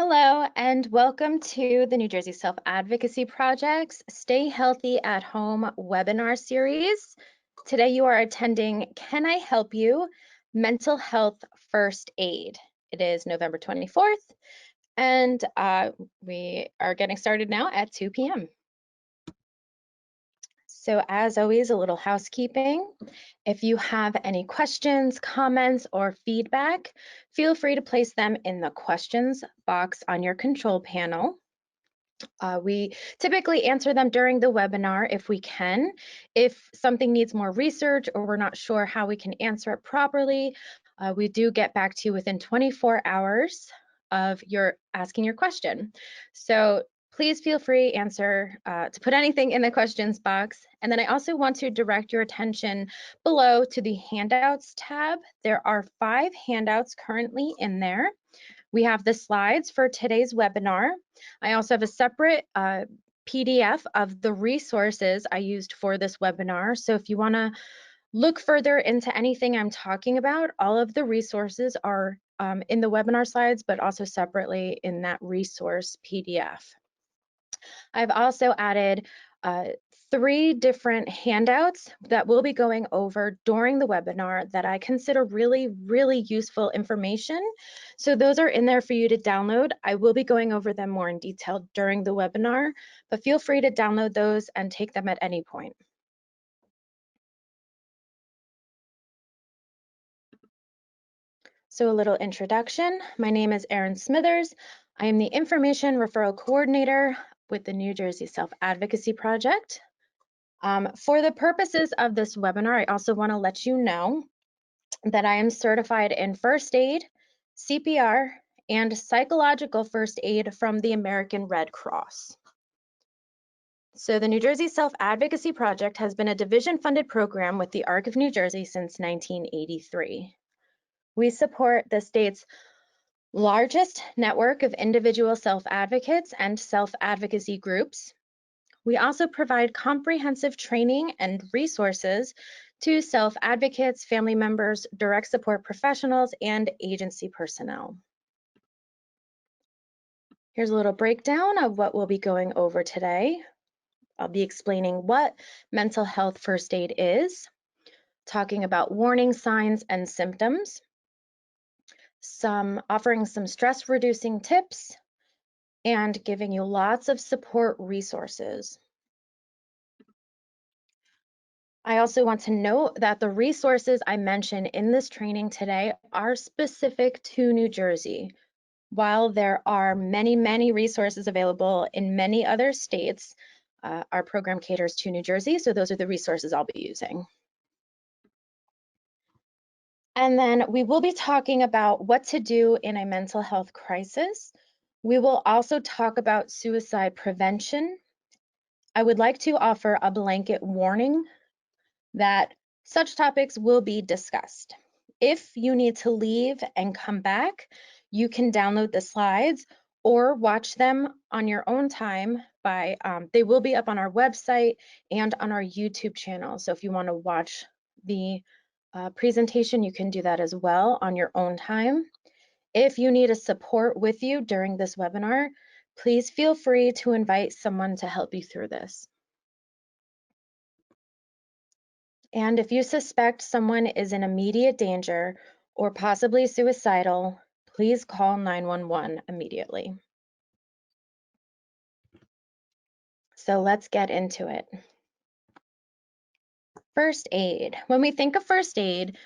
Hello, and welcome to the New Jersey Self-Advocacy Project's Stay Healthy at Home webinar series. Today you are attending Can I Help You? Mental Health First Aid. It is November 24th, and we are getting started now at 2 p.m. So as always, a little housekeeping. If you have any questions, comments, or feedback, feel free to place them in the questions box on your control panel. We typically answer them during the webinar if we can. If something needs more research or we're not sure how we can answer it properly, we do get back to you within 24 hours of your asking your question. So please feel free to put anything in the questions box. And then I also want to direct your attention below to the handouts tab. There are 5 handouts currently in there. We have the slides for today's webinar. I also have a separate PDF of the resources I used for this webinar. So if you want to look further into anything I'm talking about, all of the resources are in the webinar slides, but also separately in that resource PDF. I've also added 3 different handouts that we'll be going over during the webinar that I consider really useful information. So those are in there for you to download. I will be going over them more in detail during the webinar, but feel free to download those and take them at any point. So a little introduction. My name is Erin Smithers. I am the Information Referral Coordinator with the New Jersey Self-Advocacy Project. For the purposes of this webinar, I also want to let you know that I am certified in first aid, CPR, and psychological first aid from the American Red Cross. So the New Jersey Self-Advocacy Project has been a division-funded program with the ARC of New Jersey since 1983. We support the state's largest network of individual self-advocates and self-advocacy groups. We also provide comprehensive training and resources to self-advocates, family members, direct support professionals, and agency personnel. Here's a little breakdown of what we'll be going over today. I'll be explaining what mental health first aid is, talking about warning signs and symptoms, offering some stress reducing tips, and giving you lots of support resources. I also want to note that the resources I mention in this training today are specific to New Jersey. While there are many resources available in many other states, our program caters to New Jersey, so those are the resources I'll be using. And then we will be talking about what to do in a mental health crisis. We will also talk about suicide prevention. I would like to offer a blanket warning that such topics will be discussed. If you need to leave and come back, you can download the slides or watch them on your own time they will be up on our website and on our YouTube channel. So if you want to watch the presentation, you can do that as well on your own time. If you need a support with you during this webinar, please feel free to invite someone to help you through this. And if you suspect someone is in immediate danger or possibly suicidal, please call 911 immediately. So let's get into it. First aid. When we think of first aid,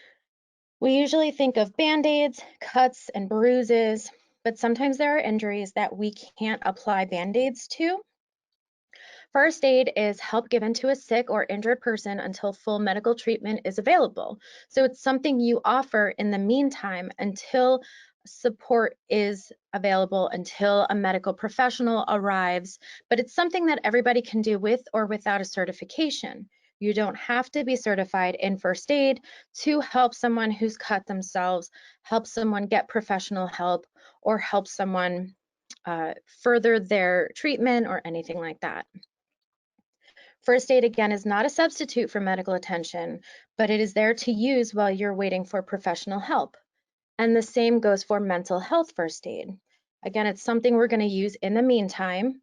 we usually think of band-aids, cuts, and bruises, but sometimes there are injuries that we can't apply band-aids to. First aid is help given to a sick or injured person until full medical treatment is available. So it's something you offer in the meantime until support is available, until a medical professional arrives, but it's something that everybody can do with or without a certification. You don't have to be certified in first aid to help someone who's cut themselves, help someone get professional help, or help someone further their treatment or anything like that. First aid, again, is not a substitute for medical attention, but it is there to use while you're waiting for professional help. And the same goes for mental health first aid. Again, it's something we're going to use in the meantime.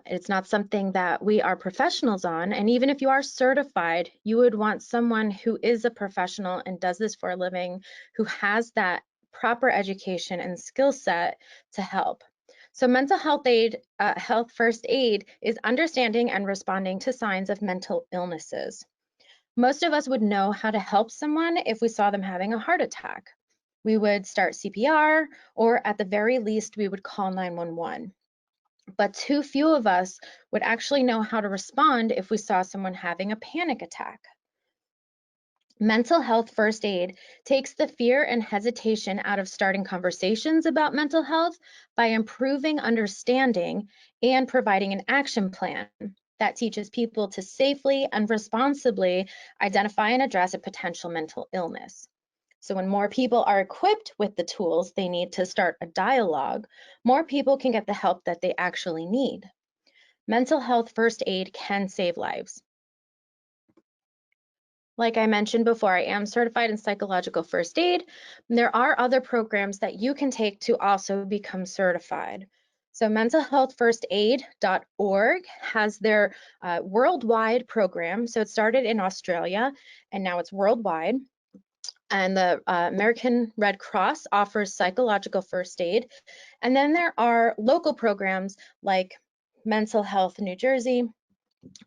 It's not something that we are professionals on. And even if you are certified, you would want someone who is a professional and does this for a living, who has that proper education and skill set to help. So mental health health first aid is understanding and responding to signs of mental illnesses. Most of us would know how to help someone if we saw them having a heart attack. We would start CPR, or at the very least, we would call 911. But too few of us would actually know how to respond if we saw someone having a panic attack. Mental health first aid takes the fear and hesitation out of starting conversations about mental health by improving understanding and providing an action plan that teaches people to safely and responsibly identify and address a potential mental illness. So when more people are equipped with the tools they need to start a dialogue, more people can get the help that they actually need. Mental health first aid can save lives. Like I mentioned before, I am certified in psychological first aid. And there are other programs that you can take to also become certified. So mentalhealthfirstaid.org has their worldwide program. So it started in Australia and now it's worldwide. And the American Red Cross offers psychological first aid. And then there are local programs like Mental Health New Jersey,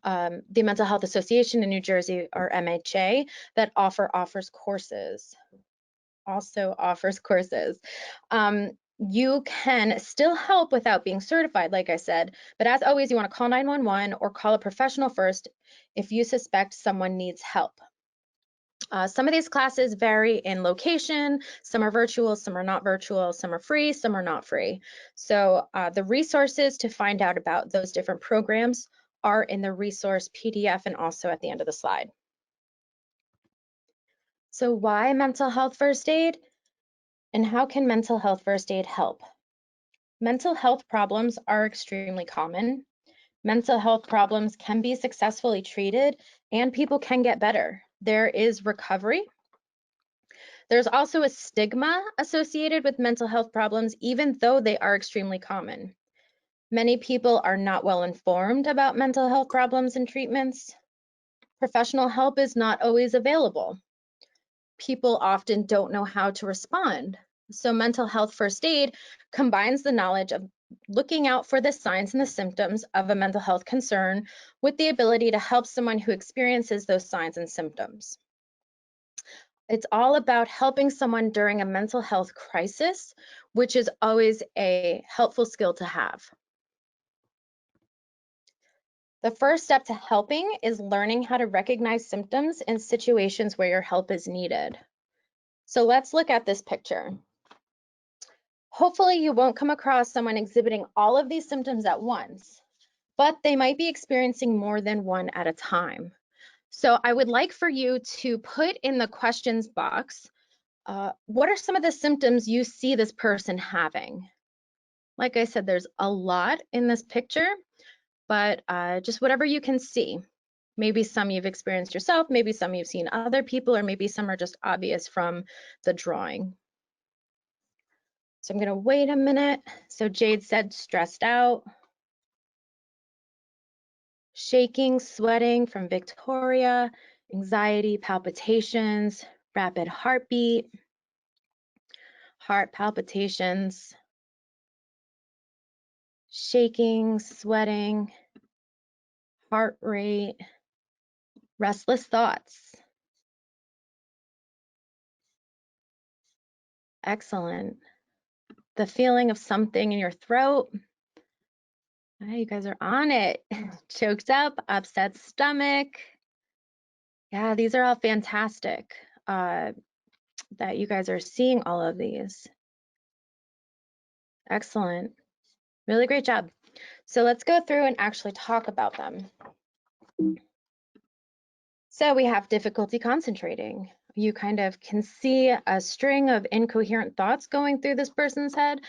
the Mental Health Association in New Jersey, or MHA, that offers courses. You can still help without being certified, like I said, but as always, you want to call 911 or call a professional first if you suspect someone needs help. Some of these classes vary in location. Some are virtual, some are not virtual, some are free, some are not free. So the resources to find out about those different programs are in the resource PDF and also at the end of the slide. So why mental health first aid? And how can mental health first aid help? Mental health problems are extremely common. Mental health problems can be successfully treated and people can get better. There is recovery. There's also a stigma associated with mental health problems, even though they are extremely common. Many people are not well informed about mental health problems and treatments. Professional help is not always available. People often don't know how to respond. So mental health first aid combines the knowledge of looking out for the signs and the symptoms of a mental health concern with the ability to help someone who experiences those signs and symptoms. It's all about helping someone during a mental health crisis, which is always a helpful skill to have. The first step to helping is learning how to recognize symptoms in situations where your help is needed. So let's look at this picture. Hopefully you won't come across someone exhibiting all of these symptoms at once, but they might be experiencing more than one at a time. So I would like for you to put in the questions box, what are some of the symptoms you see this person having? Like I said, there's a lot in this picture, but just whatever you can see. Maybe some you've experienced yourself, maybe some you've seen other people, or maybe some are just obvious from the drawing. So I'm gonna wait a minute. So Jade said stressed out. Shaking, sweating from Victoria, anxiety, palpitations, rapid heartbeat, heart palpitations, shaking, sweating, heart rate, restless thoughts. Excellent. The feeling of something in your throat. Oh, you guys are on it. Choked up, upset stomach. Yeah, these are all fantastic that you guys are seeing all of these. Excellent. Really great job. So let's go through and actually talk about them. So we have difficulty concentrating. You kind of can see a string of incoherent thoughts going through this person's head.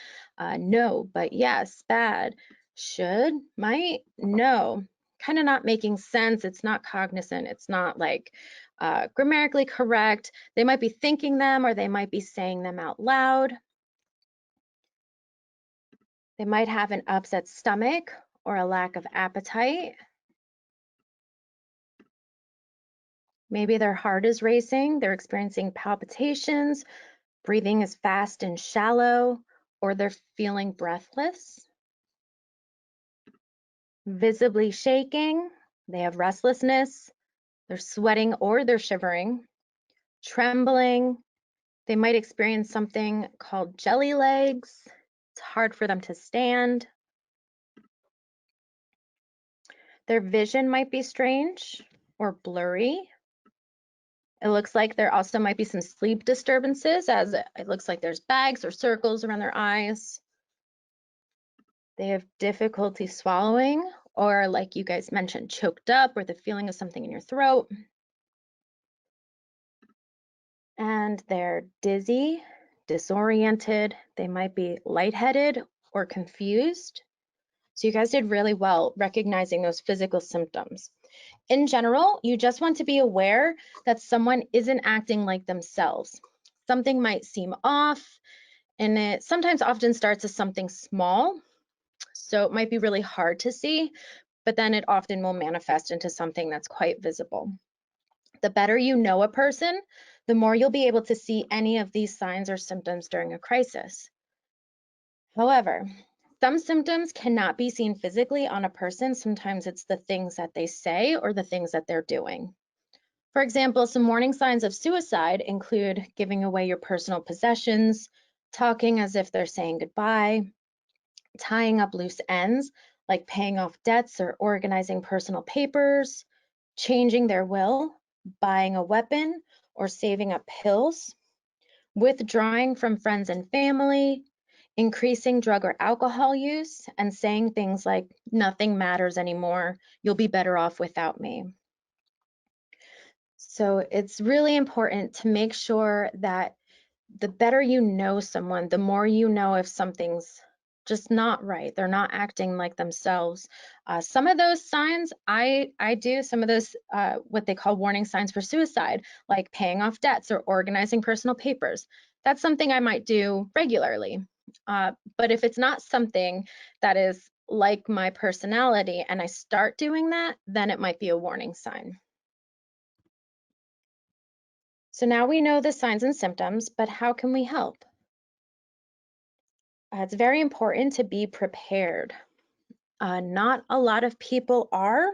No, but yes, bad, should, might, no. Kind of not making sense. It's not cognizant. It's not like grammatically correct. They might be thinking them or they might be saying them out loud. They might have an upset stomach or a lack of appetite. Maybe their heart is racing, they're experiencing palpitations, breathing is fast and shallow, or they're feeling breathless. Visibly shaking, they have restlessness, they're sweating or they're shivering. Trembling, they might experience something called jelly legs. It's hard for them to stand. Their vision might be strange or blurry. It looks like there also might be some sleep disturbances, as it looks like there's bags or circles around their eyes. They have difficulty swallowing, or like you guys mentioned, choked up, or the feeling of something in your throat. And they're dizzy, disoriented. They might be lightheaded or confused. So you guys did really well recognizing those physical symptoms. In general, you just want to be aware that someone isn't acting like themselves. Something might seem off, and it sometimes often starts as something small. So it might be really hard to see, but then it often will manifest into something that's quite visible. The better you know a person, the more you'll be able to see any of these signs or symptoms during a crisis. However, some symptoms cannot be seen physically on a person. Sometimes it's the things that they say or the things that they're doing. For example, some warning signs of suicide include giving away your personal possessions, talking as if they're saying goodbye, tying up loose ends, like paying off debts or organizing personal papers, changing their will, buying a weapon, or saving up pills, withdrawing from friends and family, increasing drug or alcohol use, and saying things like, nothing matters anymore, you'll be better off without me. So it's really important to make sure that the better you know someone, the more you know if something's just not right. They're not acting like themselves. Some of those signs, I do some of those what they call warning signs for suicide, like paying off debts or organizing personal papers. That's something I might do regularly. But if it's not something that is like my personality and I start doing that, then it might be a warning sign. So now we know the signs and symptoms, but how can we help? It's very important to be prepared. Not a lot of people are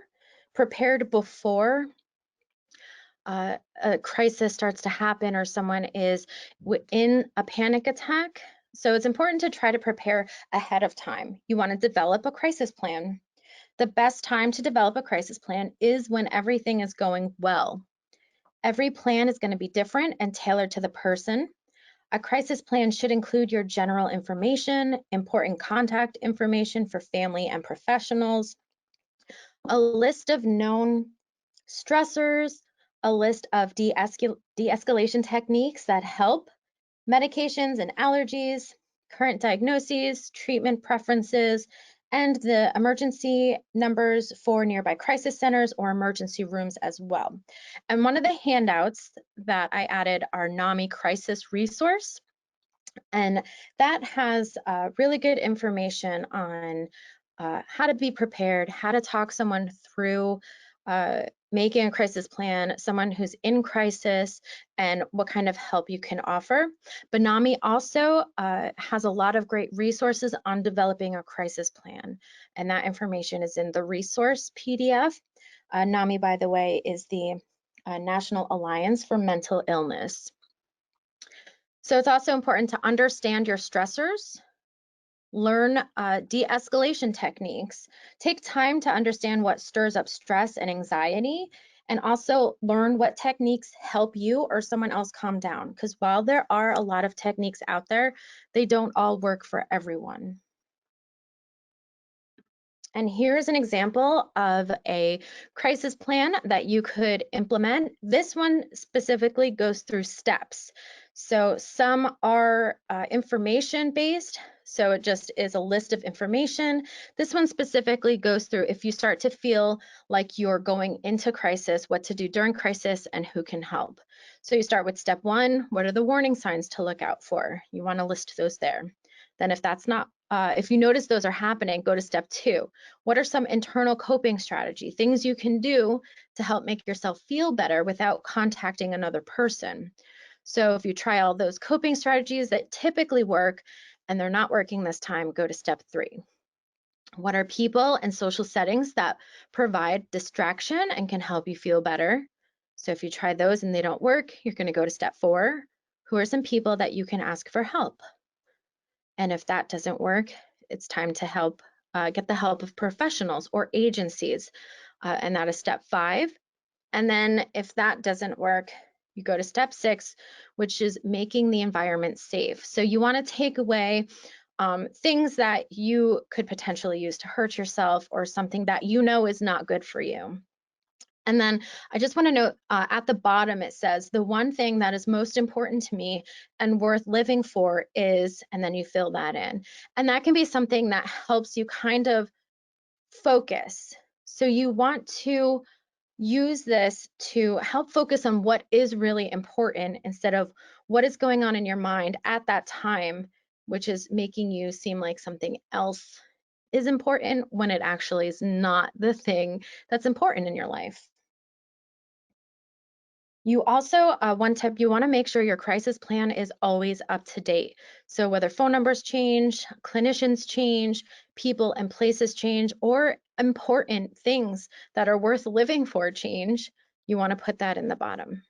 prepared before a crisis starts to happen or someone is in a panic attack. So it's important to try to prepare ahead of time. You want to develop a crisis plan. The best time to develop a crisis plan is when everything is going well. Every plan is going to be different and tailored to the person. A crisis plan should include your general information, important contact information for family and professionals, a list of known stressors, a list of de-escalation techniques that help, medications and allergies, current diagnoses, treatment preferences, and the emergency numbers for nearby crisis centers or emergency rooms as well. And one of the handouts that I added are NAMI crisis resource. And that has really good information on how to be prepared, how to talk someone through making a crisis plan, someone who's in crisis, and what kind of help you can offer. But NAMI also has a lot of great resources on developing a crisis plan, and that information is in the resource PDF. NAMI, by the way, is the National Alliance for Mental Illness. So it's also important to understand your stressors, learn de-escalation techniques, take time to understand what stirs up stress and anxiety, and also learn what techniques help you or someone else calm down. Because while there are a lot of techniques out there, they don't all work for everyone. And here's an example of a crisis plan that you could implement. This one specifically goes through steps. So some are information-based, so it just is a list of information. This one specifically goes through if you start to feel like you're going into crisis, what to do during crisis and who can help. So you start with step one, what are the warning signs to look out for? You want to list those there. Then if that's not if you notice those are happening, go to step 2. What are some internal coping strategy, things you can do to help make yourself feel better without contacting another person? So if you try all those coping strategies that typically work and they're not working this time, go to step 3. What are people and social settings that provide distraction and can help you feel better? So if you try those and they don't work, you're going to go to step 4. Who are some people that you can ask for help? And if that doesn't work, it's time to get the help of professionals or agencies. And that is step 5. And then if that doesn't work, you go to step 6, which is making the environment safe. So you want to take away things that you could potentially use to hurt yourself or something that you know is not good for you. And then I just want to note at the bottom, it says, the one thing that is most important to me and worth living for is, and then you fill that in. And that can be something that helps you kind of focus. So you want to use this to help focus on what is really important instead of what is going on in your mind at that time, which is making you seem like something else is important when it actually is not the thing that's important in your life. You also, one tip, you want to make sure your crisis plan is always up to date. So whether phone numbers change, clinicians change, people and places change, or important things that are worth living for change, you want to put that in the bottom.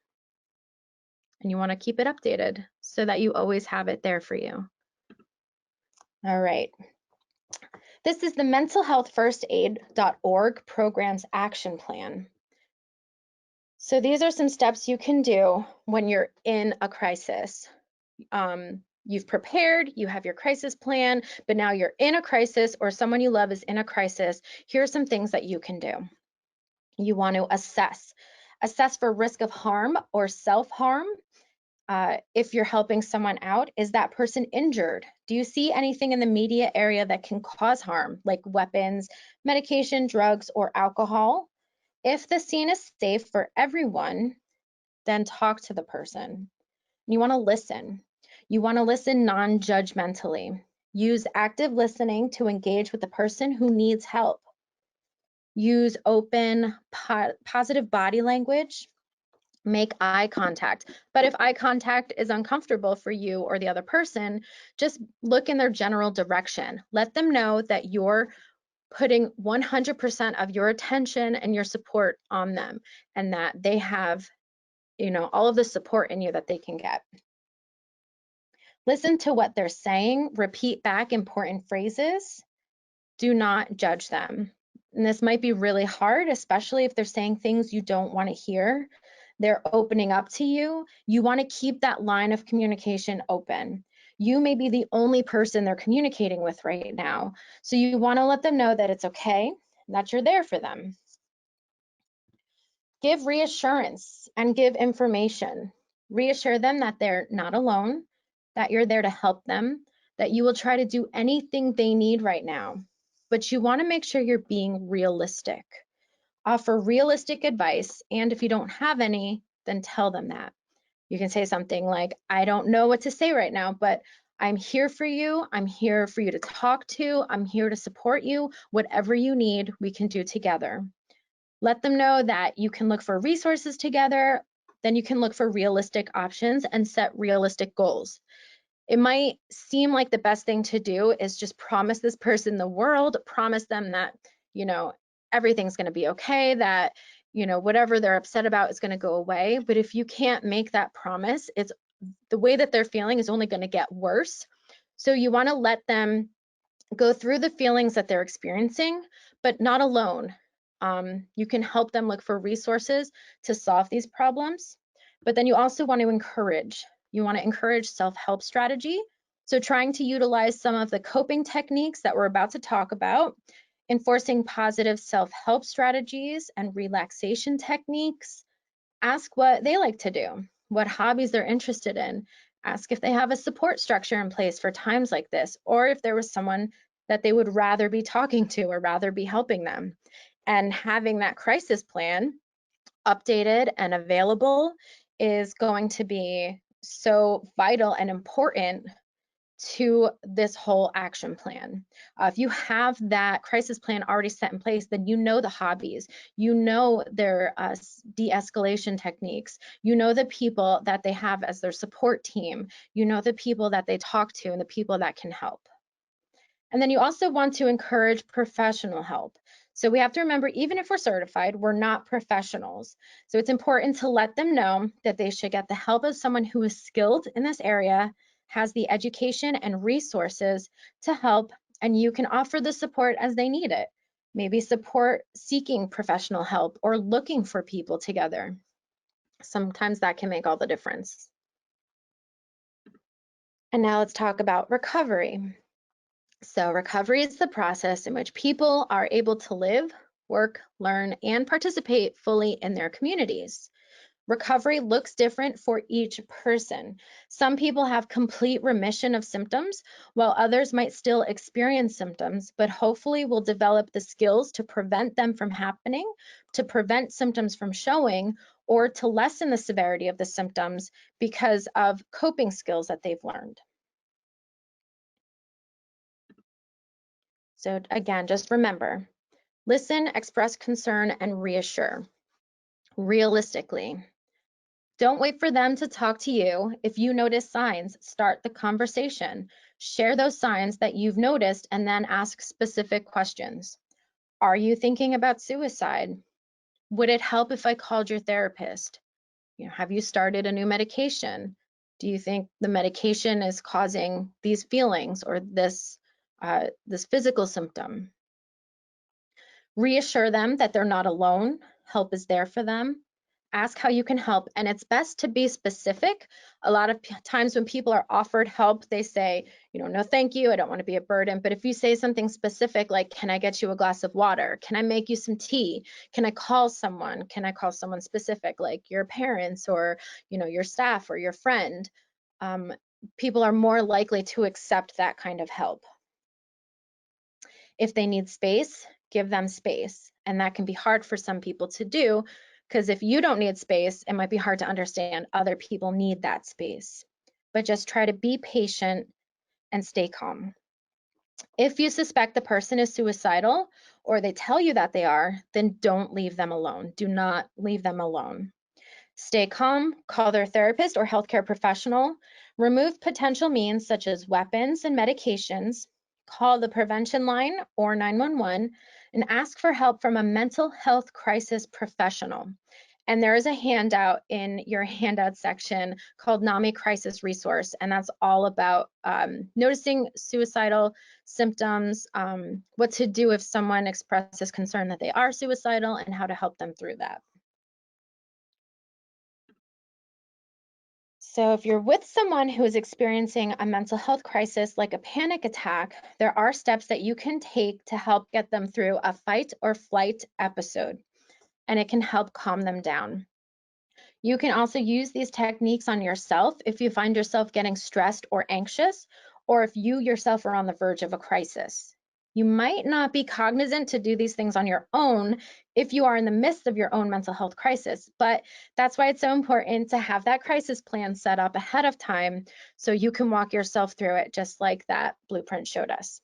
And you want to keep it updated so that you always have it there for you. All right. This is the mentalhealthfirstaid.org program's action plan. So these are some steps you can do when you're in a crisis. You've prepared, you have your crisis plan, but now you're in a crisis or someone you love is in a crisis. Here are some things that you can do. You want to assess for risk of harm or self-harm. If you're helping someone out, is that person injured? Do you see anything in the media area that can cause harm, like weapons, medication, drugs, or alcohol? If the scene is safe for everyone, then talk to the person. You want to listen. You want to listen non-judgmentally. Use active listening to engage with the person who needs help. Use open, positive body language. Make eye contact. But if eye contact is uncomfortable for you or the other person, just look in their general direction. Let them know that you're putting 100% of your attention and your support on them and that they have, all of the support in you that they can get. Listen to what they're saying, repeat back important phrases. Do not judge them. And this might be really hard, especially if they're saying things you don't want to hear. They're opening up to you. You want to keep that line of communication open. You may be the only person they're communicating with right now. So you want to let them know that it's okay, that you're there for them. Give reassurance and give information. Reassure them that they're not alone, that you're there to help them, that you will try to do anything they need right now. But you want to make sure you're being realistic. Offer realistic advice, and if you don't have any, then tell them that. You can say something like, I don't know what to say right now, but I'm here for you. I'm here for you to talk to. I'm here to support you. Whatever you need, we can do together. Let them know that you can look for resources together, then you can look for realistic options and set realistic goals. It might seem like the best thing to do is just promise this person the world, promise them that, everything's going to be okay, that, whatever they're upset about is going to go away. But if you can't make that promise, it's the way that they're feeling is only going to get worse. So you want to let them go through the feelings that they're experiencing, but not alone. You can help them look for resources to solve these problems, but then you also want to encourage. You want to encourage self-help strategy. So trying to utilize some of the coping techniques that we're about to talk about, enforcing positive self-help strategies and relaxation techniques. Ask what they like to do, what hobbies they're interested in. Ask if they have a support structure in place for times like this, or if there was someone that they would rather be talking to or rather be helping them. And having that crisis plan updated and available is going to be so vital and important to this whole action plan. If you have that crisis plan already set in place, then you know the hobbies, you know their de-escalation techniques, you know the people that they have as their support team, you know the people that they talk to and the people that can help. And then you also want to encourage professional help. So we have to remember, even if we're certified, we're not professionals. So it's important to let them know that they should get the help of someone who is skilled in this area, has the education and resources to help, and you can offer the support as they need it. Maybe support seeking professional help or looking for people together. Sometimes that can make all the difference. And now let's talk about recovery. So recovery is the process in which people are able to live, work, learn, and participate fully in their communities. Recovery looks different for each person. Some people have complete remission of symptoms, while others might still experience symptoms, but hopefully will develop the skills to prevent them from happening, to prevent symptoms from showing, or to lessen the severity of the symptoms because of coping skills that they've learned. So again, just remember, listen, express concern, and reassure realistically. Don't wait for them to talk to you. If you notice signs, start the conversation. Share those signs that you've noticed and then ask specific questions. Are you thinking about suicide? Would it help if I called your therapist? Have you started a new medication? Do you think the medication is causing these feelings or this physical symptom? Reassure them that they're not alone. Help is there for them. Ask how you can help, and it's best to be specific. A lot of times when people are offered help, they say, no, thank you, I don't want to be a burden. But if you say something specific, like, can I get you a glass of water? Can I make you some tea? Can I call someone? Can I call someone specific, like your parents or, your staff or your friend? People are more likely to accept that kind of help. If they need space, give them space. And that can be hard for some people to do, because if you don't need space, it might be hard to understand other people need that space. But just try to be patient and stay calm. If you suspect the person is suicidal or they tell you that they are, then don't leave them alone. Do not leave them alone. Stay calm, call their therapist or healthcare professional, remove potential means such as weapons and medications, call the prevention line or 911, and ask for help from a mental health crisis professional. And there is a handout in your handout section called NAMI Crisis Resource, and that's all about noticing suicidal symptoms, what to do if someone expresses concern that they are suicidal, and how to help them through that. So if you're with someone who is experiencing a mental health crisis like a panic attack, there are steps that you can take to help get them through a fight or flight episode, and it can help calm them down. You can also use these techniques on yourself if you find yourself getting stressed or anxious, or if you yourself are on the verge of a crisis. You might not be cognizant to do these things on your own if you are in the midst of your own mental health crisis, but that's why it's so important to have that crisis plan set up ahead of time so you can walk yourself through it just like that blueprint showed us.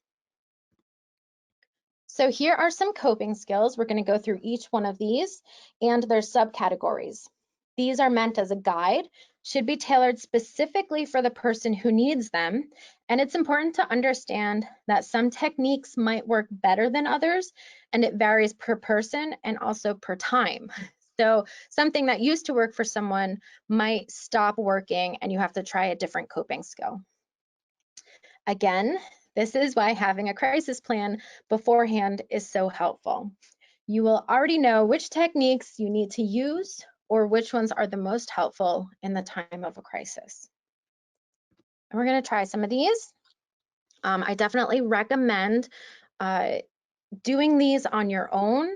So here are some coping skills. We're going to go through each one of these and their subcategories. These are meant as a guide, should be tailored specifically for the person who needs them. And it's important to understand that some techniques might work better than others, and it varies per person and also per time. So something that used to work for someone might stop working and you have to try a different coping skill. Again, this is why having a crisis plan beforehand is so helpful. You will already know which techniques you need to use or which ones are the most helpful in the time of a crisis. And we're going to try some of these. I definitely recommend doing these on your own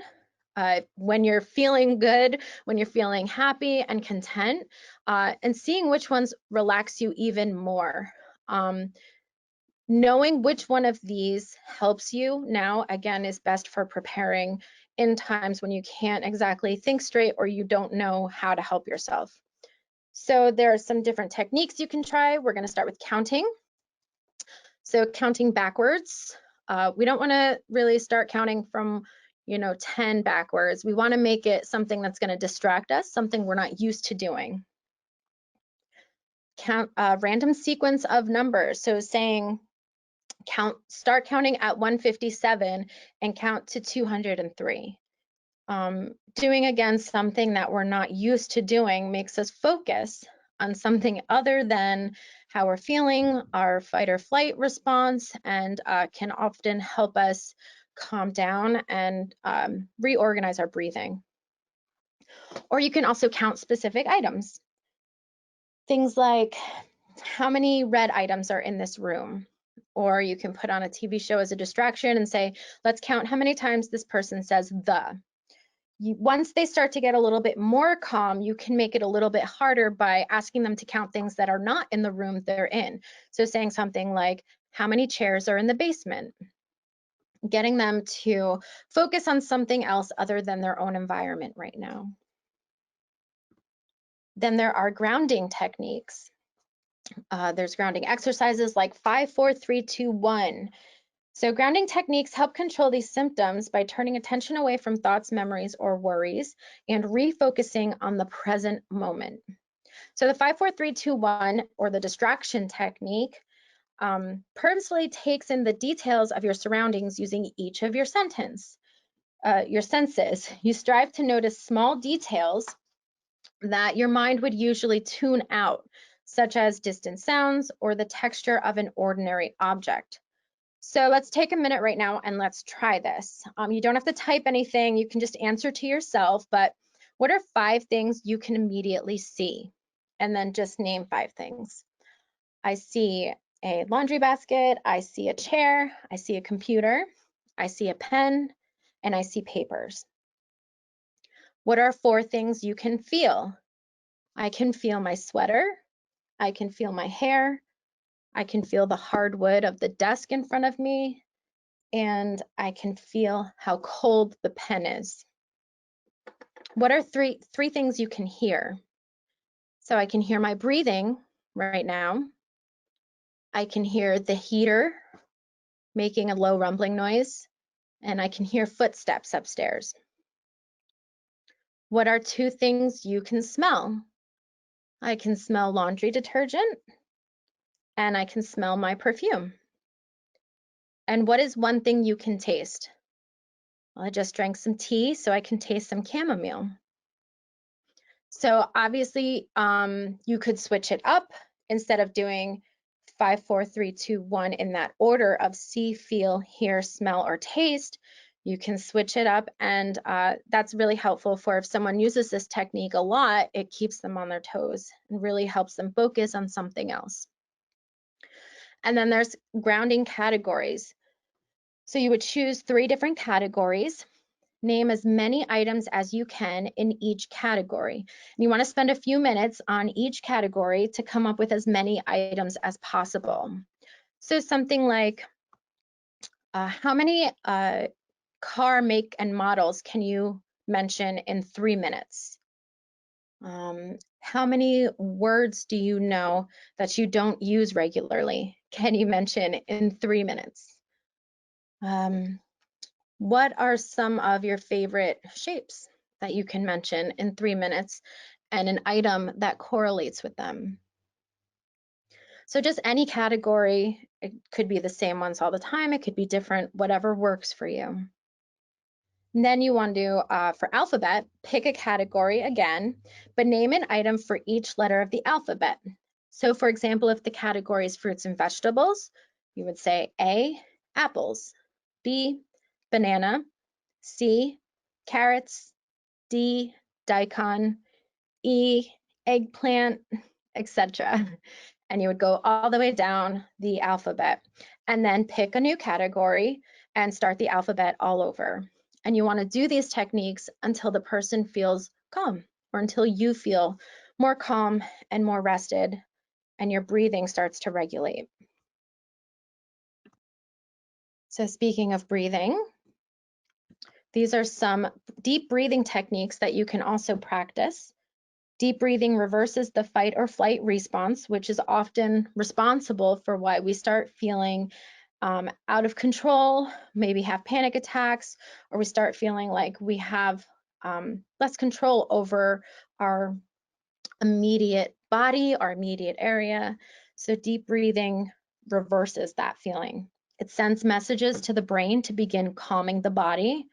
when you're feeling good, when you're feeling happy and content, and seeing which ones relax you even more. Knowing which one of these helps you now, again, is best for preparing in times when you can't exactly think straight or you don't know how to help yourself. So there are some different techniques you can try. We're going to start with counting. So counting backwards, we don't want to really start counting from 10 backwards. We want to make it something that's going to distract us, something we're not used to doing. Count random sequence of numbers. So saying start counting at 157 and count to 203. Doing again something that we're not used to doing makes us focus on something other than how we're feeling, our fight or flight response, and can often help us calm down and reorganize our breathing. Or you can also count specific items. Things like how many red items are in this room. Or you can put on a TV show as a distraction and say, let's count how many times this person says the. Once they start to get a little bit more calm, you can make it a little bit harder by asking them to count things that are not in the room they're in. So saying something like, how many chairs are in the basement? Getting them to focus on something else other than their own environment right now. Then there are grounding techniques. There's grounding exercises like 5, 4, 3, 2, 1. So grounding techniques help control these symptoms by turning attention away from thoughts, memories, or worries and refocusing on the present moment. So the 5, 4, 3, 2, 1, or the distraction technique, purposely takes in the details of your surroundings using each of your senses. You strive to notice small details that your mind would usually tune out, such as distant sounds or the texture of an ordinary object. So let's take a minute right now and let's try this. You don't have to type anything, you can just answer to yourself, but what are 5 things you can immediately see? And then just name 5 things. I see a laundry basket, I see a chair, I see a computer, I see a pen, and I see papers. What are 4 things you can feel? I can feel my sweater, I can feel my hair, I can feel the hardwood of the desk in front of me, and I can feel how cold the pen is. What are three things you can hear? So I can hear my breathing right now. I can hear the heater making a low rumbling noise, and I can hear footsteps upstairs. What are 2 things you can smell? I can smell laundry detergent, and I can smell my perfume. And what is 1 thing you can taste? Well, I just drank some tea, so I can taste some chamomile. So obviously, you could switch it up instead of doing 5, 4, 3, 2, 1 in that order of see, feel, hear, smell, or taste. You can switch it up, and that's really helpful for if someone uses this technique a lot, it keeps them on their toes and really helps them focus on something else. And then there's grounding categories. So you would choose 3 different categories. Name as many items as you can in each category. And you want to spend a few minutes on each category to come up with as many items as possible. So something like, how many car make and models can you mention in 3 minutes? How many words do you know that you don't use regularly? Can you mention in 3 minutes? What are some of your favorite shapes that you can mention in 3 minutes and an item that correlates with them? So just any category, it could be the same ones all the time, it could be different, whatever works for you. And then you want to, for alphabet, pick a category again, but name an item for each letter of the alphabet. So for example, if the category is fruits and vegetables, you would say A, apples, B, banana, C, carrots, D, daikon, E, eggplant, etc. And you would go all the way down the alphabet and then pick a new category and start the alphabet all over. And you want to do these techniques until the person feels calm or until you feel more calm and more rested and your breathing starts to regulate. So speaking of breathing, these are some deep breathing techniques that you can also practice. Deep breathing reverses the fight or flight response, which is often responsible for why we start feeling out of control, maybe have panic attacks, or we start feeling like we have less control over our immediate body, our immediate area. So deep breathing reverses that feeling. It sends messages to the brain to begin calming the body.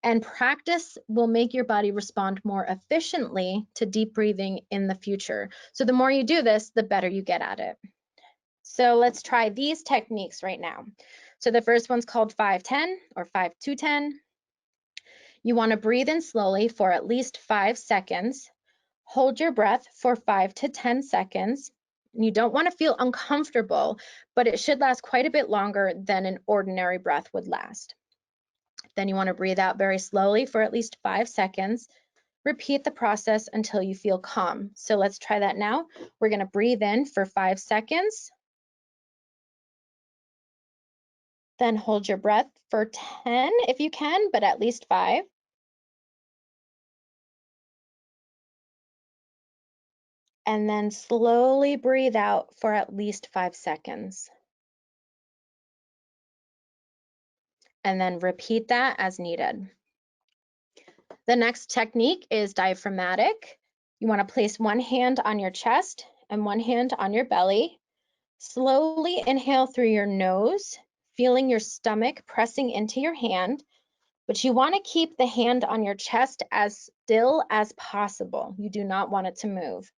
And practice will make your body respond more efficiently to deep breathing in the future. So the more you do this, the better you get at it. So let's try these techniques right now. So the first one's called 5-10 or 5-2-10. You want to breathe in slowly for at least 5 seconds. Hold your breath for 5 to 10 seconds. You don't want to feel uncomfortable, but it should last quite a bit longer than an ordinary breath would last. Then you want to breathe out very slowly for at least 5 seconds. Repeat the process until you feel calm. So let's try that now. We're going to breathe in for 5 seconds. Then hold your breath for 10 if you can, but at least 5. And then slowly breathe out for at least 5 seconds. And then repeat that as needed. The next technique is diaphragmatic. You want to place one hand on your chest and one hand on your belly. Slowly inhale through your nose, feeling your stomach pressing into your hand, but you want to keep the hand on your chest as still as possible. You do not want it to move.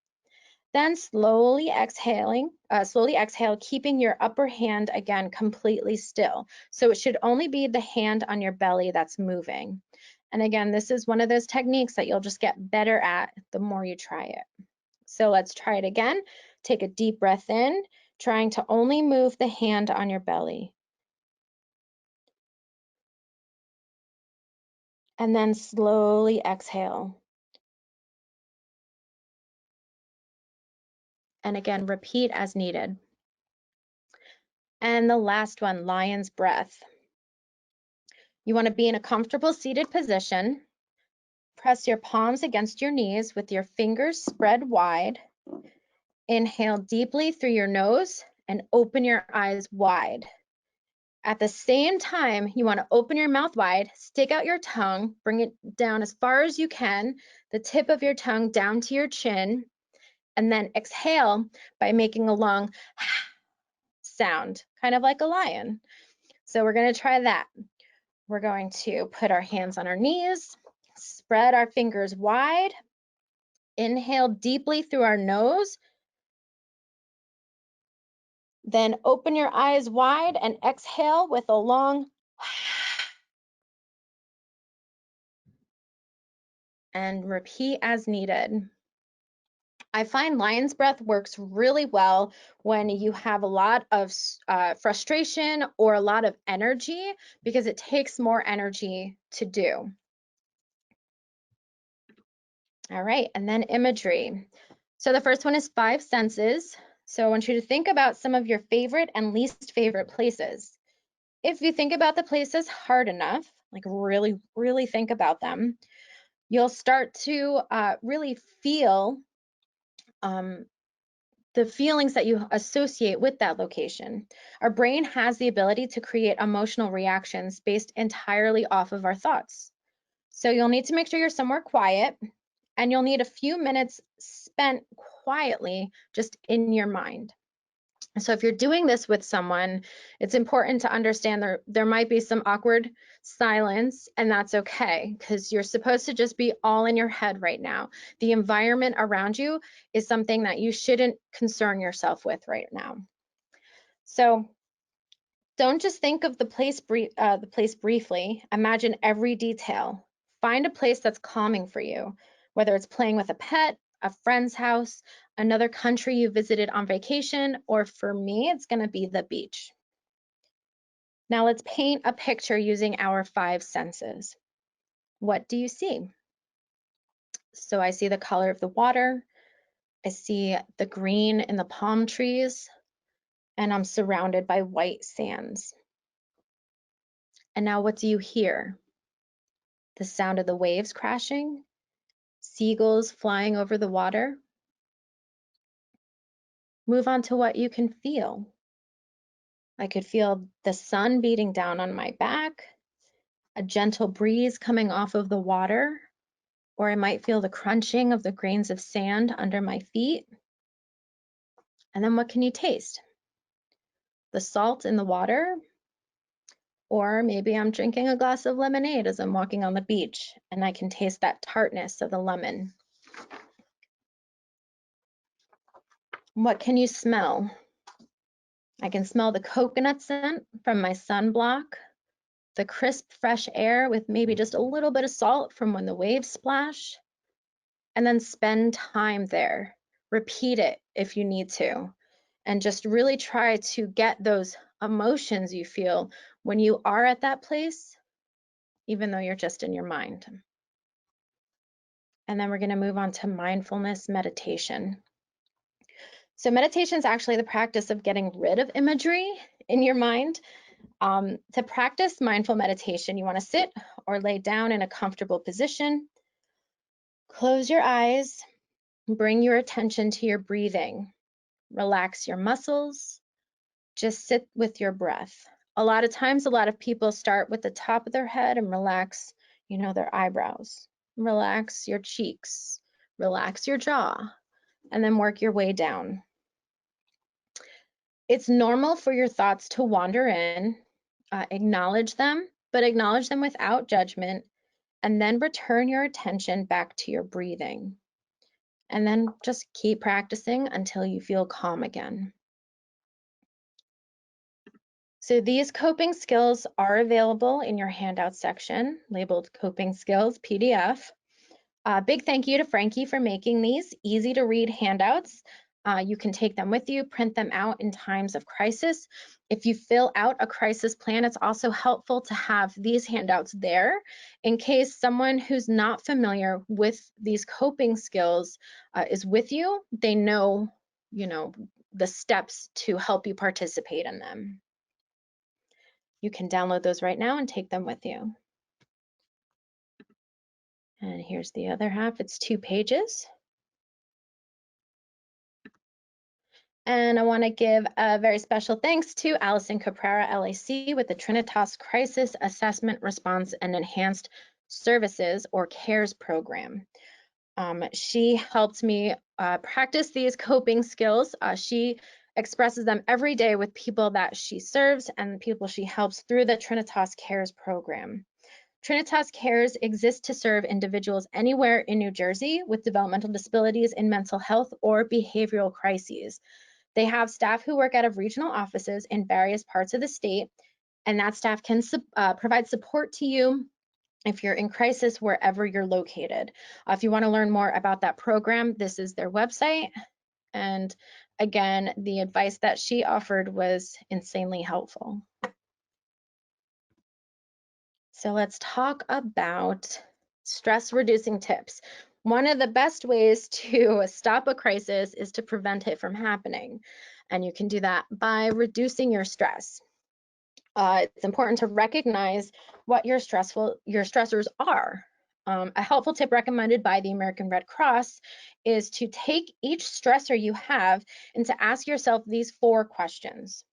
Then slowly exhale, keeping your upper hand again completely still. So it should only be the hand on your belly that's moving. And again, this is one of those techniques that you'll just get better at the more you try it. So let's try it again. Take a deep breath in, trying to only move the hand on your belly. And then slowly exhale. And again, repeat as needed. And the last one, lion's breath. You want to be in a comfortable seated position. Press your palms against your knees with your fingers spread wide. Inhale deeply through your nose and open your eyes wide. At the same time, you want to open your mouth wide, stick out your tongue, bring it down as far as you can, the tip of your tongue down to your chin, and then exhale by making a long sound, kind of like a lion. So we're going to try that. We're going to put our hands on our knees, spread our fingers wide, inhale deeply through our nose, then open your eyes wide and exhale with a long and repeat as needed. I find lion's breath works really well when you have a lot of frustration or a lot of energy because it takes more energy to do. All right, and then imagery. So the first one is 5 senses. So I want you to think about some of your favorite and least favorite places. If you think about the places hard enough, like really, really think about them, you'll start to really feel the feelings that you associate with that location. Our brain has the ability to create emotional reactions based entirely off of our thoughts. So you'll need to make sure you're somewhere quiet, and you'll need a few minutes spent quietly just in your mind. So if you're doing this with someone, it's important to understand there might be some awkward silence, and that's okay because you're supposed to just be all in your head right now. The environment around you is something that you shouldn't concern yourself with right now. So don't just think of the place briefly. Imagine every detail. Find a place that's calming for you, whether it's playing with a pet, a friend's house, another country you visited on vacation, or for me, it's going to be the beach. Now let's paint a picture using our 5 senses. What do you see? So I see the color of the water. I see the green in the palm trees, and I'm surrounded by white sands. And now what do you hear? The sound of the waves crashing, seagulls flying over the water. Move on to what you can feel. I could feel the sun beating down on my back, a gentle breeze coming off of the water, or I might feel the crunching of the grains of sand under my feet. And then what can you taste? The salt in the water, or maybe I'm drinking a glass of lemonade as I'm walking on the beach and I can taste that tartness of the lemon. What can you smell? I can smell the coconut scent from my sunblock, the crisp, fresh air with maybe just a little bit of salt from when the waves splash, and then spend time there. Repeat it if you need to, and just really try to get those emotions you feel when you are at that place, even though you're just in your mind. And then we're going to move on to mindfulness meditation. So meditation is actually the practice of getting rid of imagery in your mind. To practice mindful meditation, you want to sit or lay down in a comfortable position. Close your eyes, bring your attention to your breathing. Relax your muscles, just sit with your breath. A lot of times, a lot of people start with the top of their head and relax, their eyebrows. Relax your cheeks, relax your jaw, and then work your way down. It's normal for your thoughts to wander in, acknowledge them, but acknowledge them without judgment, and then return your attention back to your breathing. And then just keep practicing until you feel calm again. So these coping skills are available in your handout section, labeled Coping Skills PDF. Big thank you to Frankie for making these easy to read handouts. You can take them with you, print them out in times of crisis. If you fill out a crisis plan, it's also helpful to have these handouts there in case someone who's not familiar with these coping skills is with you. They know, the steps to help you participate in them. You can download those right now and take them with you. And here's the other half. It's 2 pages. And I want to give a very special thanks to Allison Caprara, LAC, with the Trinitas Crisis Assessment Response and Enhanced Services, or CARES program. She helped me practice these coping skills. She expresses them every day with people that she serves and people she helps through the Trinitas CARES program. Trinitas CARES exists to serve individuals anywhere in New Jersey with developmental disabilities in mental health or behavioral crises. They have staff who work out of regional offices in various parts of the state, and that staff can provide support to you if you're in crisis wherever you're located. If you want to learn more about that program, this is their website. And again, the advice that she offered was insanely helpful. So let's talk about stress reducing tips. One of the best ways to stop a crisis is to prevent it from happening. And you can do that by reducing your stress. It's important to recognize what your stressors are. A helpful tip recommended by the American Red Cross is to take each stressor you have and to ask yourself these 4 questions.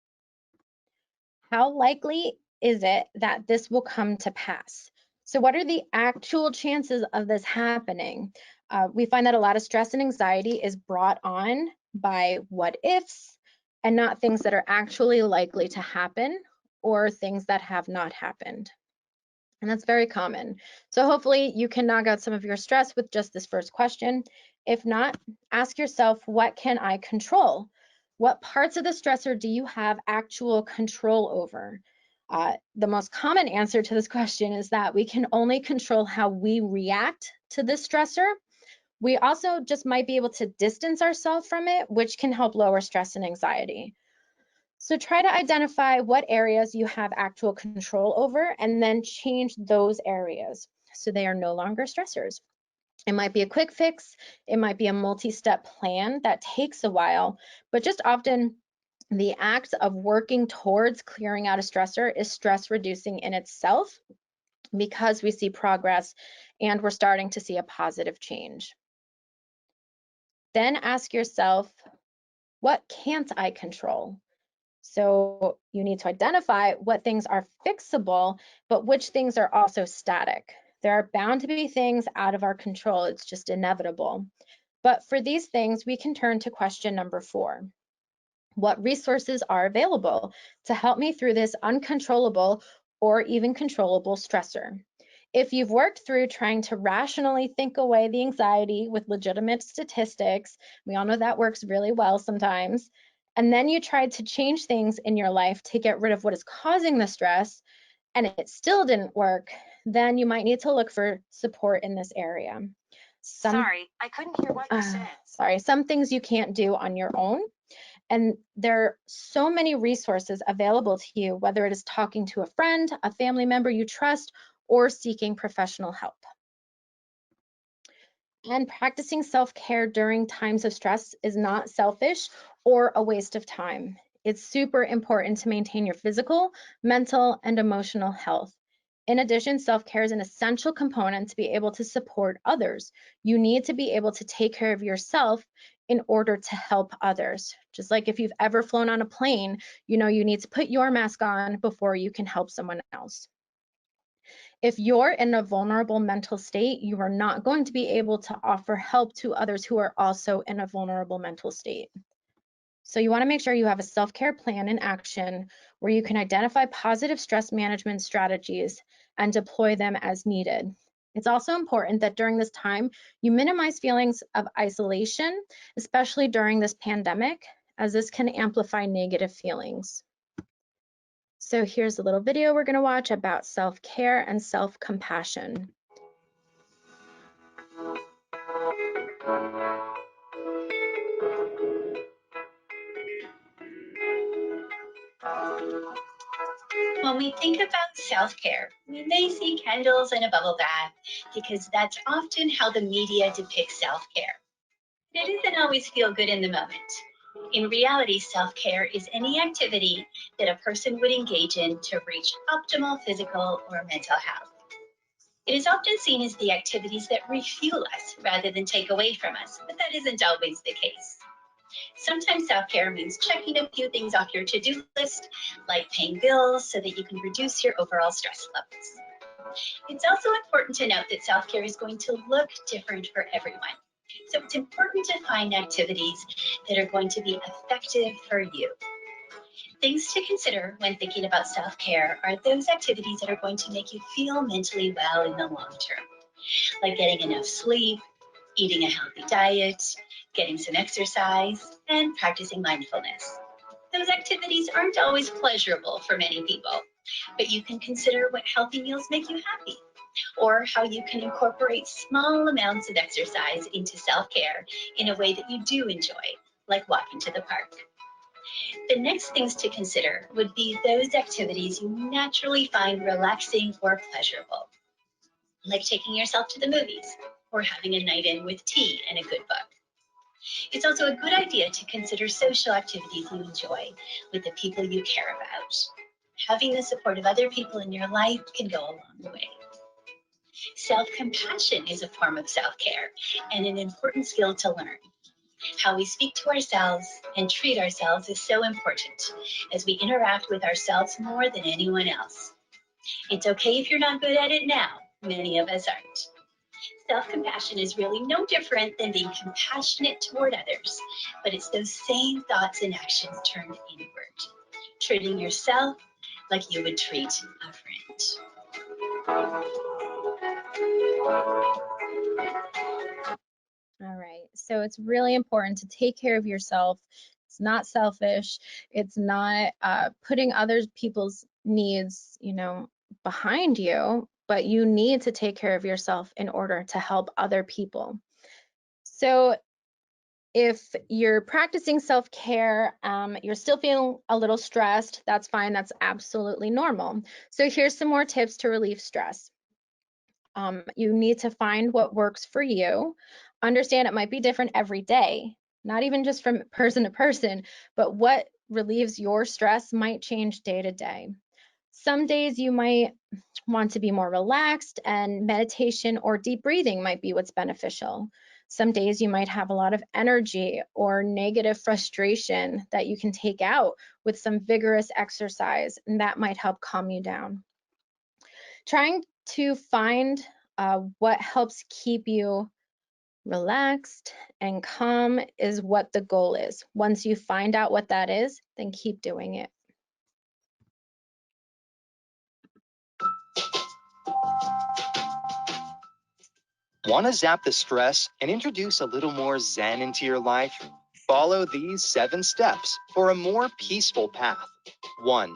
How likely is it that this will come to pass? So what are the actual chances of this happening? We find that a lot of stress and anxiety is brought on by what ifs and not things that are actually likely to happen or things that have not happened. And that's very common. So hopefully you can knock out some of your stress with just this first question. If not, ask yourself, what can I control? What parts of the stressor do you have actual control over? The most common answer to this question is that we can only control how we react to this stressor. We also just might be able to distance ourselves from it, which can help lower stress and anxiety. So try to identify what areas you have actual control over and then change those areas so they are no longer stressors. It might be a quick fix, it might be a multi-step plan that takes a while, but just often the act of working towards clearing out a stressor is stress reducing in itself. because we see progress and we're starting to see a positive change. Then ask yourself, what can't I control? So you need to identify what things are fixable, but which things are also static. There are bound to be things out of our control. It's just inevitable. But for these things, we can turn to question number 4. What resources are available to help me through this uncontrollable or even controllable stressor? If you've worked through trying to rationally think away the anxiety with legitimate statistics, we all know that works really well sometimes, and then you tried to change things in your life to get rid of what is causing the stress, and it still didn't work, then you might need to look for support in this area. Sorry, I couldn't hear what you said. Some things you can't do on your own. And there are so many resources available to you, whether it is talking to a friend, a family member you trust, or seeking professional help. And practicing self-care during times of stress is not selfish or a waste of time. It's super important to maintain your physical, mental, and emotional health. In addition, self-care is an essential component to be able to support others. You need to be able to take care of yourself in order to help others. Just like if you've ever flown on a plane, you know you need to put your mask on before you can help someone else. If you're in a vulnerable mental state, you are not going to be able to offer help to others who are also in a vulnerable mental state. So you want to make sure you have a self-care plan in action where you can identify positive stress management strategies and deploy them as needed. It's also important that during this time, you minimize feelings of isolation, especially during this pandemic, as this can amplify negative feelings. So here's a little video we're going to watch about self-care and self-compassion. When we think about self-care, we may see candles and a bubble bath because that's often how the media depicts self-care. It doesn't always feel good in the moment. In reality, self-care is any activity that a person would engage in to reach optimal physical or mental health. It is often seen as the activities that refuel us rather than take away from us, but that isn't always the case. Sometimes self-care means checking a few things off your to-do list, like paying bills so that you can reduce your overall stress levels. It's also important to note that self-care is going to look different for everyone. So it's important to find activities that are going to be effective for you. Things to consider when thinking about self-care are those activities that are going to make you feel mentally well in the long term, like getting enough sleep, eating a healthy diet, getting some exercise, and practicing mindfulness. Those activities aren't always pleasurable for many people, but you can consider what healthy meals make you happy, or how you can incorporate small amounts of exercise into self-care in a way that you do enjoy, like walking to the park. The next things to consider would be those activities you naturally find relaxing or pleasurable, like taking yourself to the movies or having a night in with tea and a good book. It's also a good idea to consider social activities you enjoy with the people you care about. Having the support of other people in your life can go a long way. Self-compassion is a form of self-care and an important skill to learn. How we speak to ourselves and treat ourselves is so important as we interact with ourselves more than anyone else. It's okay if you're not good at it now. Many of us aren't. Self-compassion is really no different than being compassionate toward others, but it's those same thoughts and actions turned inward, treating yourself like you would treat a friend. All right, so it's really important to take care of yourself. It's not selfish. It's not putting other people's needs, behind you, but you need to take care of yourself in order to help other people. So if you're practicing self-care, you're still feeling a little stressed, that's fine. That's absolutely normal. So here's some more tips to relieve stress. You need to find what works for you. Understand it might be different every day, not even just from person to person, but what relieves your stress might change day to day. Some days you might want to be more relaxed, and meditation or deep breathing might be what's beneficial. Some days you might have a lot of energy or negative frustration that you can take out with some vigorous exercise, and that might help calm you down. Trying to find what helps keep you relaxed and calm is what the goal is. Once you find out what that is, then keep doing it. Want to zap the stress and introduce a little more Zen into your life? Follow these 7 steps for a more peaceful path. 1.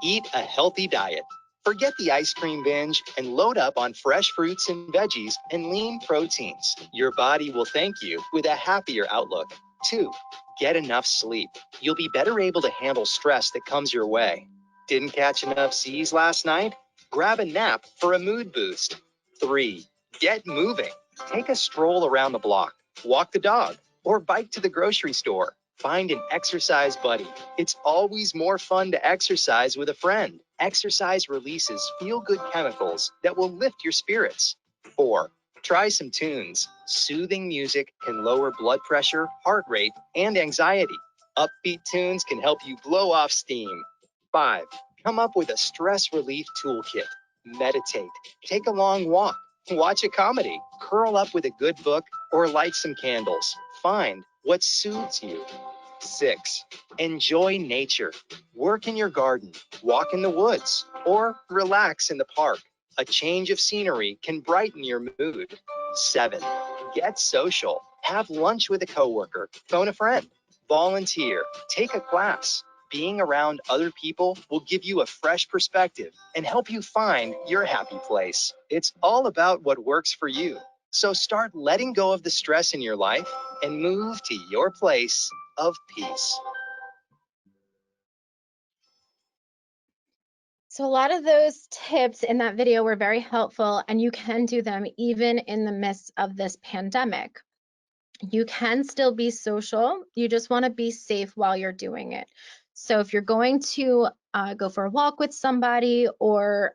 Eat a healthy diet. Forget the ice cream binge and load up on fresh fruits and veggies and lean proteins. Your body will thank you with a happier outlook. 2. Get enough sleep. You'll be better able to handle stress that comes your way. Didn't catch enough C's last night? Grab a nap for a mood boost. 3. Get moving. Take a stroll around the block, walk the dog, or bike to the grocery store. Find an exercise buddy. It's always more fun to exercise with a friend. Exercise releases feel-good chemicals that will lift your spirits. 4. Try some tunes. Soothing music can lower blood pressure, heart rate, and anxiety. Upbeat tunes can help you blow off steam. 5. Come up with a stress relief toolkit. Meditate. Take a long walk. Watch a comedy, curl up with a good book, or light some candles. Find what soothes you. 6. Enjoy nature. Work in your garden, walk in the woods, or relax in the park. A change of scenery can brighten your mood. 7. Get social. Have lunch with a coworker, phone a friend, volunteer, take a class. Being around other people will give you a fresh perspective and help you find your happy place. It's all about what works for you. So start letting go of the stress in your life and move to your place of peace. So a lot of those tips in that video were very helpful, and you can do them even in the midst of this pandemic. You can still be social. You just want to be safe while you're doing it. So if you're going to go for a walk with somebody, or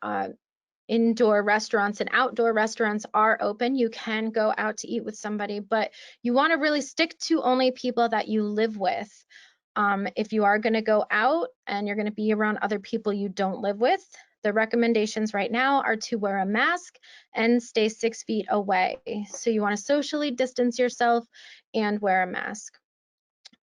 indoor restaurants and outdoor restaurants are open, you can go out to eat with somebody, but you want to really stick to only people that you live with. If you are going to go out and you're going to be around other people you don't live with, the recommendations right now are to wear a mask and stay 6 feet away. So you want to socially distance yourself and wear a mask.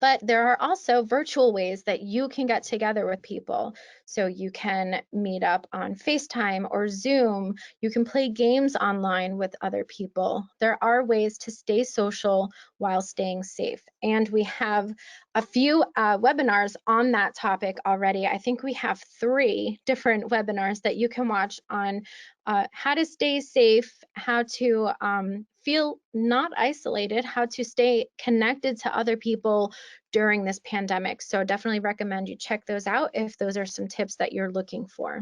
But there are also virtual ways that you can get together with people. So you can meet up on FaceTime or Zoom. You can play games online with other people. There are ways to stay social while staying safe. And we have a few webinars on that topic already. I think we have 3 different webinars that you can watch on how to stay safe, how to feel not isolated, how to stay connected to other people during this pandemic. So definitely recommend you check those out if those are some tips that you're looking for.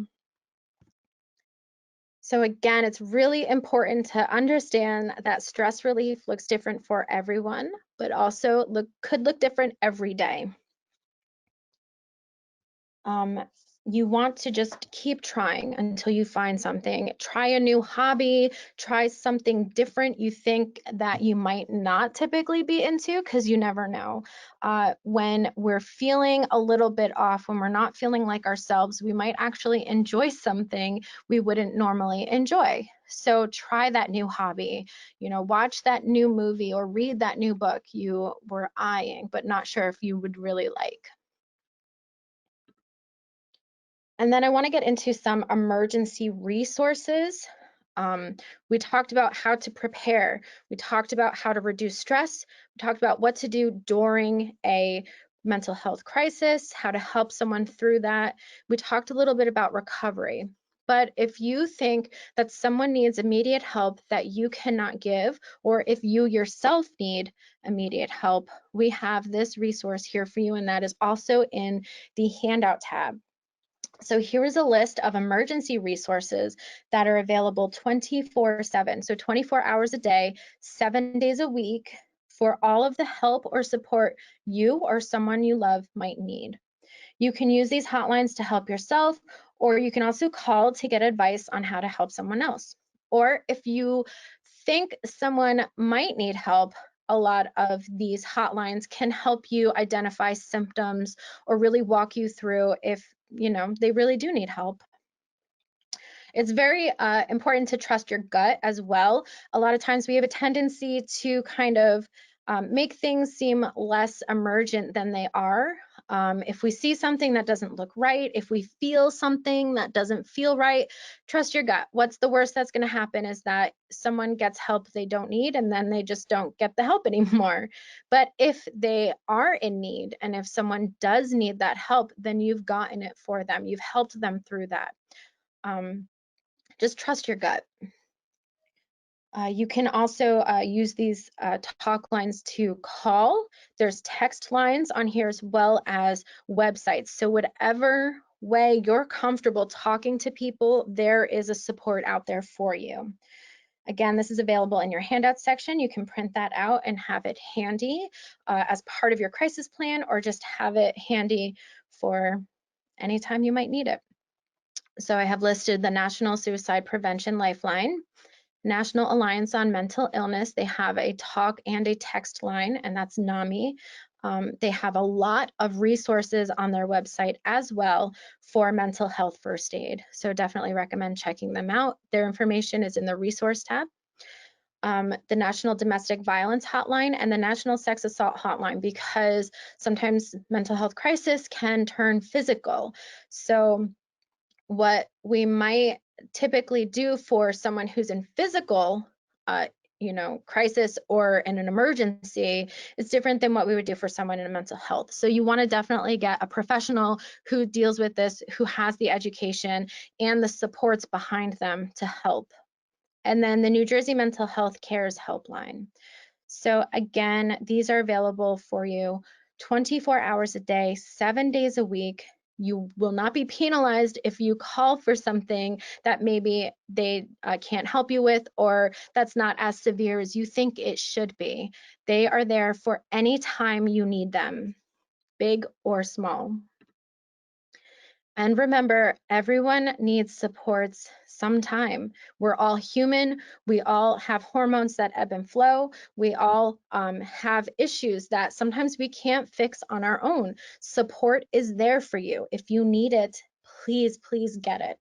So again, it's really important to understand that stress relief looks different for everyone, but also could look different every day. You want to just keep trying until you find something. Try a new hobby, try something different you think that you might not typically be into, because you never know. When we're feeling a little bit off, when we're not feeling like ourselves, we might actually enjoy something we wouldn't normally enjoy. So try that new hobby, watch that new movie or read that new book you were eyeing but not sure if you would really like. And then I want to get into some emergency resources. We talked about how to prepare. We talked about how to reduce stress. We talked about what to do during a mental health crisis, how to help someone through that. We talked a little bit about recovery. But if you think that someone needs immediate help that you cannot give, or if you yourself need immediate help, we have this resource here for you, and that is also in the handout tab. So here is a list of emergency resources that are available 24/7, so 24 hours a day, 7 days a week, for all of the help or support you or someone you love might need. You can use these hotlines to help yourself Or you can also call to get advice on how to help someone else. Or if you think someone might need help, a lot of these hotlines can help you identify symptoms or really walk you through if, they really do need help. It's very important to trust your gut as well. A lot of times we have a tendency to kind of make things seem less emergent than they are. If we see something that doesn't look right, if we feel something that doesn't feel right, trust your gut. What's the worst that's going to happen is that someone gets help they don't need and then they just don't get the help anymore. But if they are in need and if someone does need that help, then you've gotten it for them. You've helped them through that. Just trust your gut. You can also use these talk lines to call. There's text lines on here as well as websites. So whatever way you're comfortable talking to people, there is a support out there for you. Again, this is available in your handout section. You can print that out and have it handy as part of your crisis plan, or just have it handy for anytime you might need it. So I have listed the National Suicide Prevention Lifeline, National Alliance on Mental Illness. They have a talk and a text line, and that's NAMI. They have a lot of resources on their website as well for mental health first aid. So definitely recommend checking them out. Their information is in the resource tab. The National Domestic Violence Hotline and the National Sex Assault Hotline, because sometimes mental health crisis can turn physical. So what we might typically do for someone who's in physical, crisis or in an emergency is different than what we would do for someone in mental health. So you want to definitely get a professional who deals with this, who has the education and the supports behind them to help. And then the New Jersey Mental Health Cares Helpline. So again, these are available for you 24 hours a day, 7 days a week. You will not be penalized if you call for something that maybe they can't help you with, or that's not as severe as you think it should be. They are there for any time you need them, big or small. And remember, everyone needs supports sometime. We're all human. We all have hormones that ebb and flow. We all have issues that sometimes we can't fix on our own. Support is there for you. If you need it, please, please get it.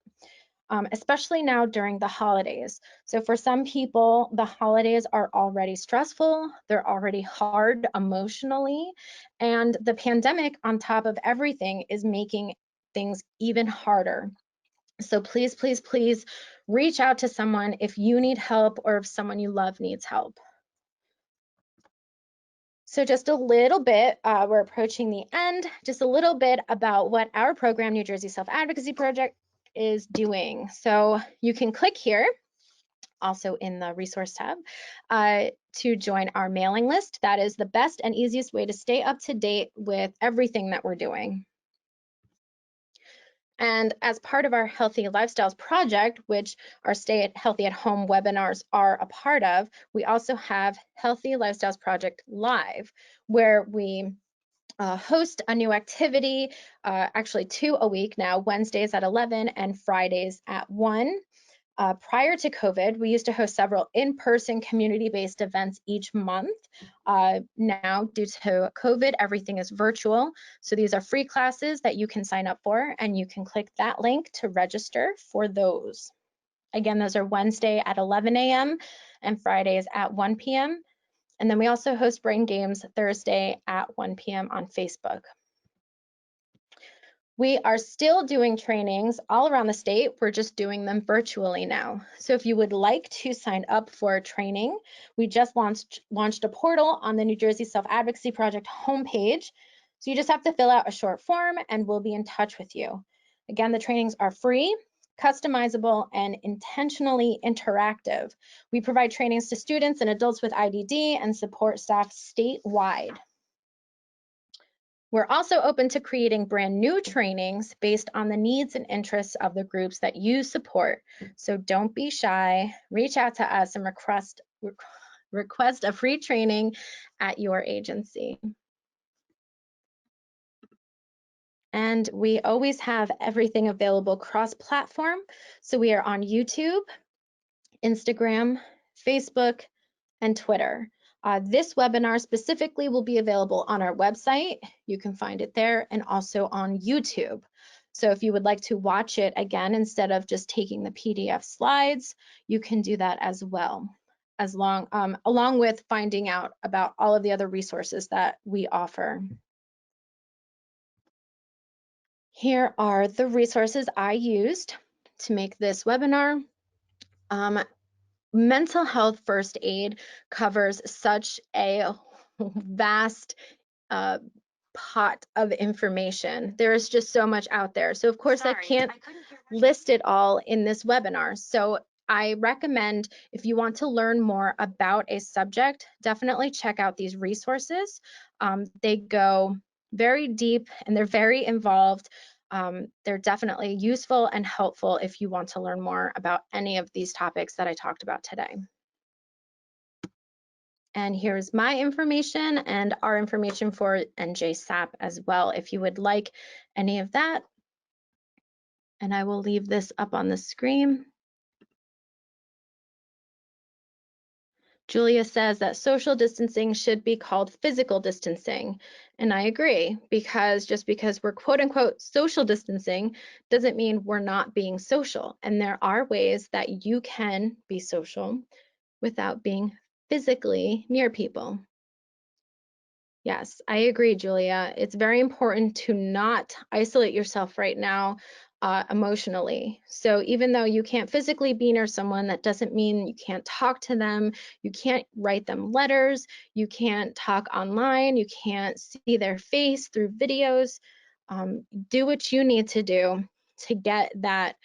Especially now during the holidays. So for some people, the holidays are already stressful. They're already hard emotionally. And the pandemic, on top of everything, is making things even harder. So please, please, please reach out to someone if you need help or if someone you love needs help. So just a little bit, we're approaching the end, just a little bit about what our program, New Jersey Self-Advocacy Project, is doing. So you can click here, also in the resource tab, to join our mailing list. That is the best and easiest way to stay up to date with everything that we're doing. And as part of our Healthy Lifestyles project, which our Stay Healthy at Home webinars are a part of, we also have Healthy Lifestyles Project Live, where we host a new activity, actually 2 a week now, Wednesdays at 11 and Fridays at 1. Prior to COVID, we used to host several in-person community-based events each month. Now, due to COVID, everything is virtual. So these are free classes that you can sign up for, and you can click that link to register for those. Again, those are Wednesday at 11 a.m. and Fridays at 1 p.m. And then we also host brain games Thursday at 1 p.m. on Facebook. We are still doing trainings all around the state. We're just doing them virtually now. So if you would like to sign up for a training, we just launched a portal on the New Jersey Self-Advocacy Project homepage. So you just have to fill out a short form and we'll be in touch with you. Again, the trainings are free, customizable, and intentionally interactive. We provide trainings to students and adults with IDD and support staff statewide. We're also open to creating brand new trainings based on the needs and interests of the groups that you support. So don't be shy, reach out to us and request a free training at your agency. And we always have everything available cross-platform. So we are on YouTube, Instagram, Facebook, and Twitter. This webinar specifically will be available on our website. You can find it there, and also on YouTube. So if you would like to watch it again instead of just taking the PDF slides, you can do that as well, along with finding out about all of the other resources that we offer. Here are the resources I used to make this webinar. Mental health first aid covers such a vast pot of information. There is just so much out there. So of course I can't list it all in this webinar. So I recommend, if you want to learn more about a subject, definitely check out these resources. They go very deep and they're very involved. They're definitely useful and helpful if you want to learn more about any of these topics that I talked about today. And here's my information and our information for NJSAP as well, if you would like any of that. And I will leave this up on the screen. Julia says that social distancing should be called physical distancing. And I agree, because just because we're quote unquote social distancing doesn't mean we're not being social. And there are ways that you can be social without being physically near people. Yes, I agree, Julia. It's very important to not isolate yourself right now emotionally. So even though you can't physically be near someone, that doesn't mean you can't talk to them, you can't write them letters, you can't talk online, you can't see their face through videos. Do what you need to do to get that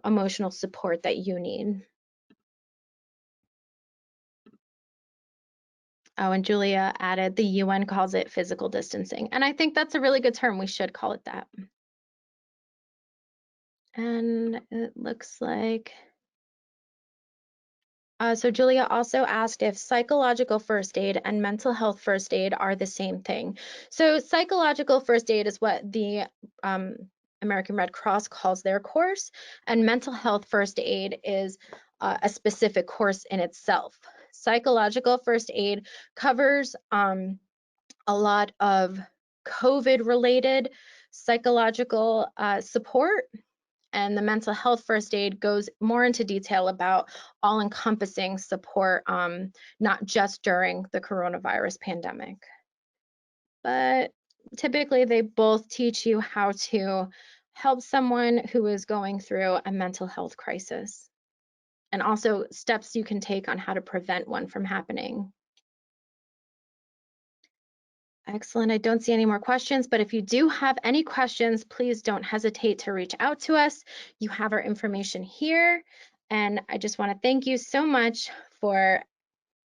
emotional support that you need. Oh, and Julia added the UN calls it physical distancing. And I think that's a really good term. We should call it that. And it looks like, so Julia also asked if psychological first aid and mental health first aid are the same thing. So psychological first aid is what the American Red Cross calls their course, and mental health first aid is a specific course in itself. Psychological first aid covers a lot of COVID-related psychological support, and the mental health first aid goes more into detail about all-encompassing support, not just during the coronavirus pandemic. But typically they both teach you how to help someone who is going through a mental health crisis, and also steps you can take on how to prevent one from happening. Excellent. I don't see any more questions, but if you do have any questions, please don't hesitate to reach out to us. You have our information here. And I just want to thank you so much for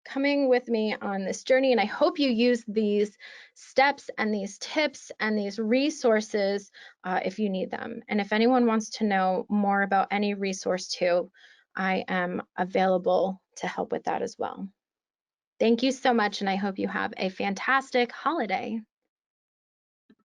coming with me on this journey. And I hope you use these steps and these tips and these resources if you need them. And if anyone wants to know more about any resource too, I am available to help with that as well. Thank you so much, and I hope you have a fantastic holiday.